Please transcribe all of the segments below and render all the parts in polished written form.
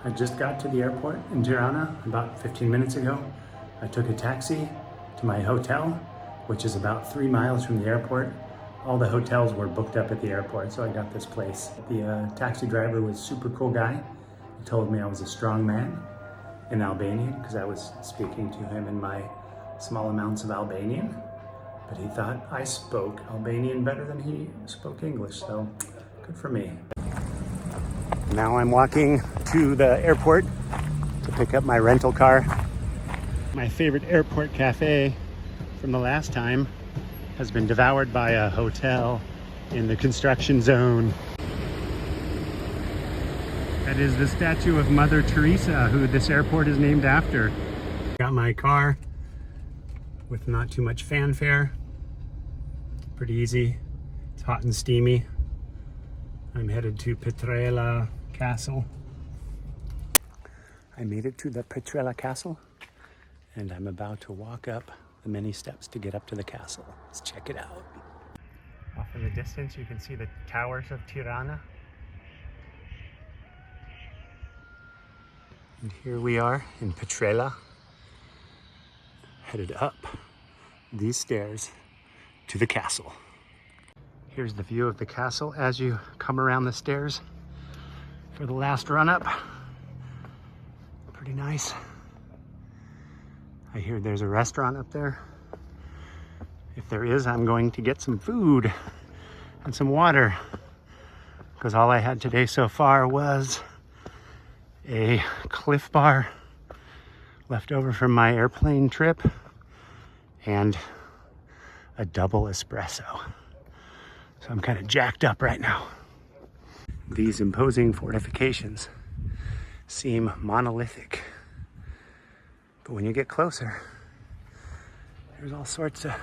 I just got to the airport in Tirana about 15 minutes ago. I took a taxi to my hotel, which is about 3 miles from the airport. All the hotels were booked up at the airport, so I got this place. The taxi driver was a super cool guy. He told me I was a strong man in Albanian because I was speaking to him in my small amounts of Albanian. But he thought I spoke Albanian better than he spoke English, so good for me. Now I'm walking to the airport to pick up my rental car. My favorite airport cafe from the last time has been devoured by a hotel in the construction zone. That is the statue of Mother Teresa, who this airport is named after. Got my car with not too much fanfare. Pretty easy. It's hot and steamy. I'm headed to Petrela Castle. I made it to the Petrela Castle, and I'm about to walk up the many steps to get up to the castle. Let's check it out. Off in the distance, you can see the towers of Tirana. And here we are in Petrela, headed up these stairs to the castle. Here's the view of the castle as you come around the stairs for the last run up. Pretty nice. I hear there's a restaurant up there. If there is, I'm going to get some food and some water, because all I had today so far was a Cliff Bar left over from my airplane trip and a double espresso. So I'm kind of jacked up right now. These imposing fortifications seem monolithic, but when you get closer, there's all sorts of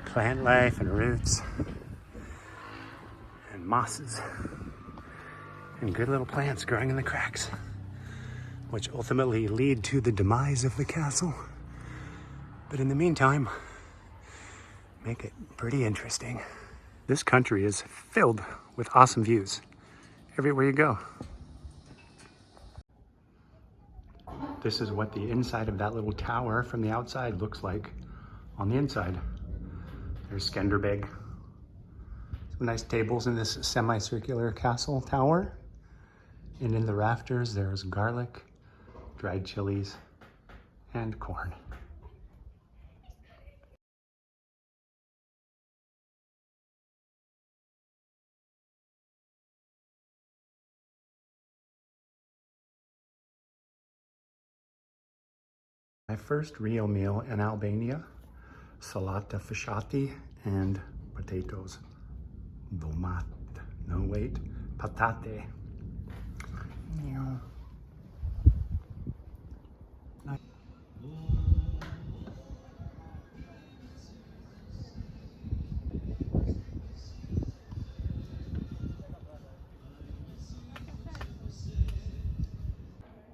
plant life and roots and mosses and good little plants growing in the cracks, which ultimately lead to the demise of the castle. But in the meantime, make it pretty interesting. This country is filled with awesome views everywhere you go. This is what the inside of that little tower from the outside looks like on the inside. There's Skenderbeg. Some nice tables in this semicircular castle tower. And in the rafters, there's garlic, dried chilies, and corn. My first real meal in Albania, salata fashati and potatoes. Domat, no wait, patate.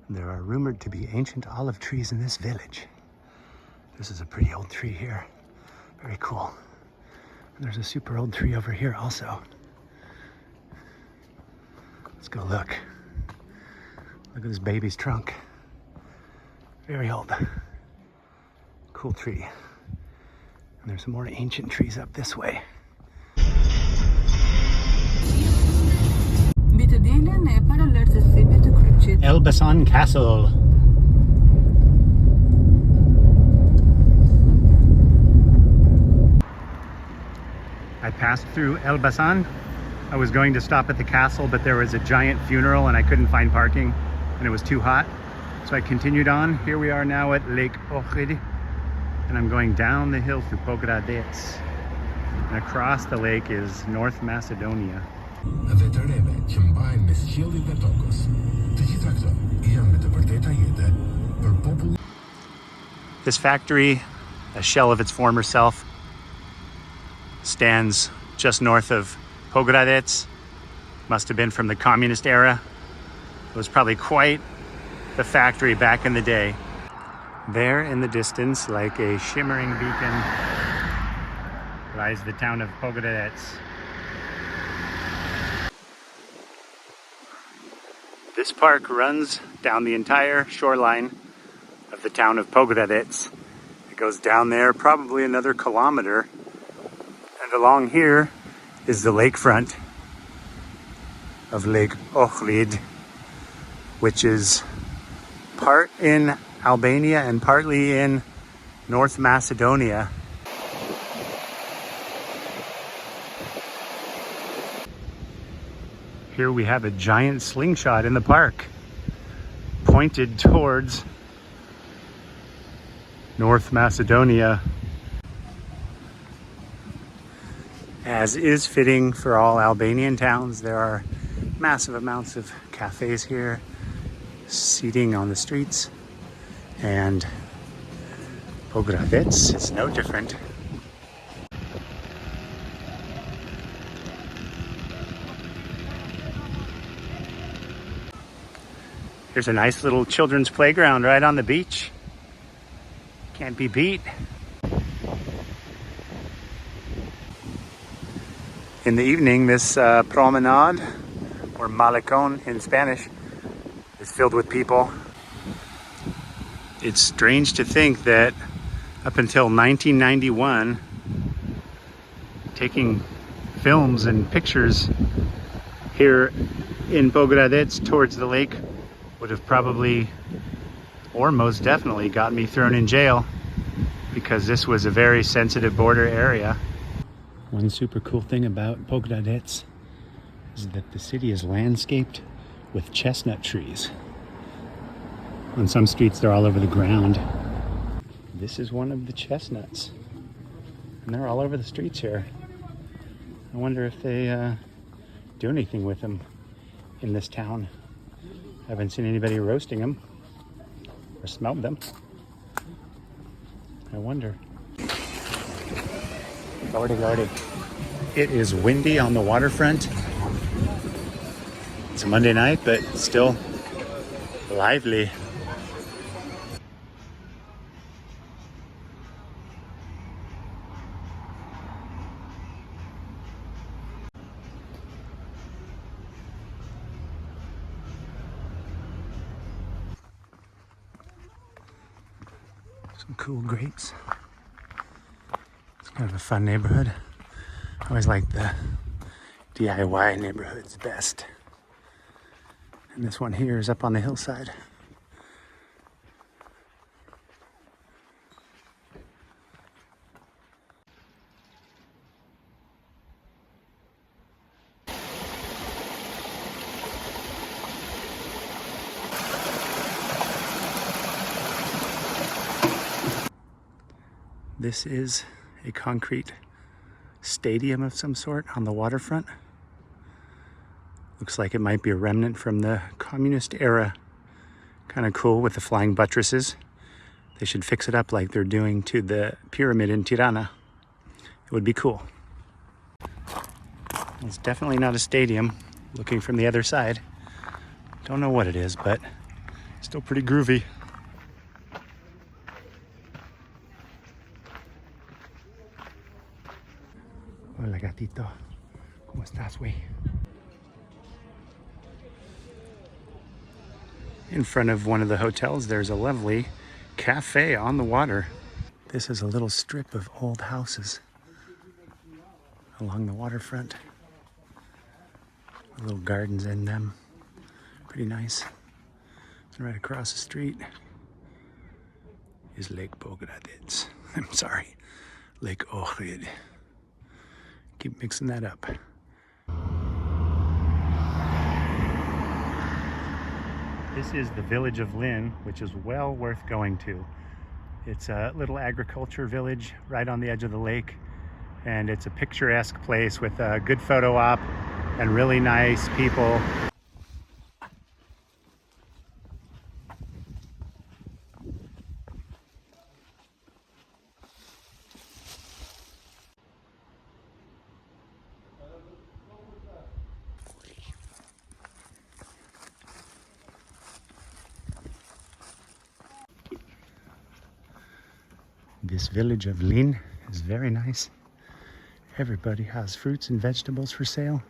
There are rumored to be ancient olive trees in this village. This is a pretty old tree here. Very cool. And there's a super old tree over here also. Let's go look. Look at this baby's trunk. Very old. Cool tree. And there's some more ancient trees up this way. Elbasan Castle. I passed through Elbasan. I was going to stop at the castle, but there was a giant funeral and I couldn't find parking and it was too hot. So I continued on. Here we are now at Lake Ohrid, and I'm going down the hill through Pogradec. And across the lake is North Macedonia. This factory, a shell of its former self, stands just north of Pogradec. Must have been from the communist era. It was probably quite the factory back in the day. There in the distance, like a shimmering beacon, lies the town of Pogradec. This park runs down the entire shoreline of the town of Pogradec. It goes down there probably another kilometer. And along here is the lakefront of Lake Ohrid, which is part in Albania and partly in North Macedonia. Here we have a giant slingshot in the park, pointed towards North Macedonia. As is fitting for all Albanian towns, there are massive amounts of cafes here, seating on the streets, and Pogradec is no different. Here's a nice little children's playground right on the beach. Can't be beat. In the evening, this promenade, or malecón in Spanish, is filled with people. It's strange to think that up until 1991, taking films and pictures here in Pogradec towards the lake would have probably, or most definitely, got me thrown in jail, because this was a very sensitive border area. One super cool thing about Pogradec is that the city is landscaped with chestnut trees. On some streets they're all over the ground. This is one of the chestnuts, and they're all over the streets here. I wonder if they do anything with them in this town. I haven't seen anybody roasting them or smelled them. I wonder. Lordy, lordy. It is windy on the waterfront. It's a Monday night, but still lively. Some cool grapes. It's kind of a fun neighborhood. I always like the DIY neighborhoods best. And this one here is up on the hillside. This is a concrete stadium of some sort on the waterfront. Looks like it might be a remnant from the communist era. Kind of cool with the flying buttresses. They should fix it up like they're doing to the pyramid in Tirana. It would be cool. It's definitely not a stadium. Looking from the other side. Don't know what it is, but still pretty groovy. Hola gatito, ¿cómo estás, güey? In front of one of the hotels, there's a lovely cafe on the water. This is a little strip of old houses along the waterfront. Little gardens in them. Pretty nice. And right across the street is Lake Pogradec. I'm sorry, Lake Ohrid. Keep mixing that up. This is the village of Lynn, which is well worth going to. It's a little agriculture village right on the edge of the lake, and it's a picturesque place with a good photo op and really nice people. This village of Lynn is very nice. Everybody has fruits and vegetables for sale.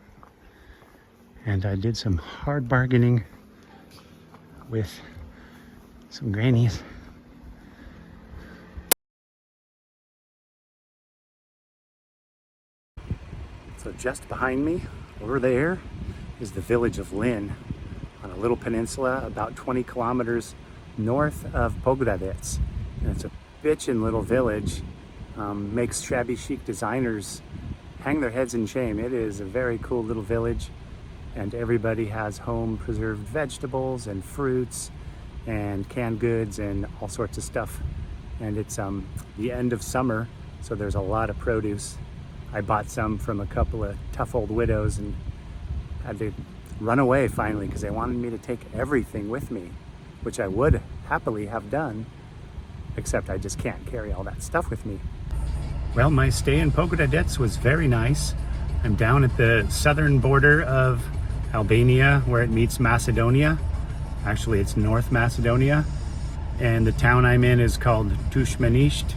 And I did some hard bargaining with some grannies. So just behind me, over there, is the village of Lin on a little peninsula about 20 kilometers north of Pogradec. And it's a bitchin' little village. Makes shabby chic designers hang their heads in shame. It is a very cool little village, and everybody has home preserved vegetables and fruits and canned goods and all sorts of stuff. And it's the end of summer, so there's a lot of produce. I bought some from a couple of tough old widows and had to run away finally because they wanted me to take everything with me, which I would happily have done, except I just can't carry all that stuff with me. Well, my stay in Pogradec was very nice. I'm down at the southern border of Albania where it meets Macedonia. Actually, it's North Macedonia. And the town I'm in is called Tushmanisht.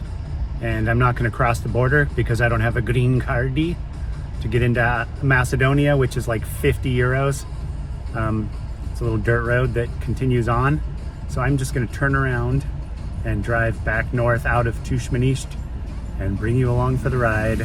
And I'm not going to cross the border because I don't have a green card to get into Macedonia, which is like 50 euros. It's a little dirt road that continues on. So I'm just going to turn around and drive back north out of Tushmanisht and bring you along for the ride.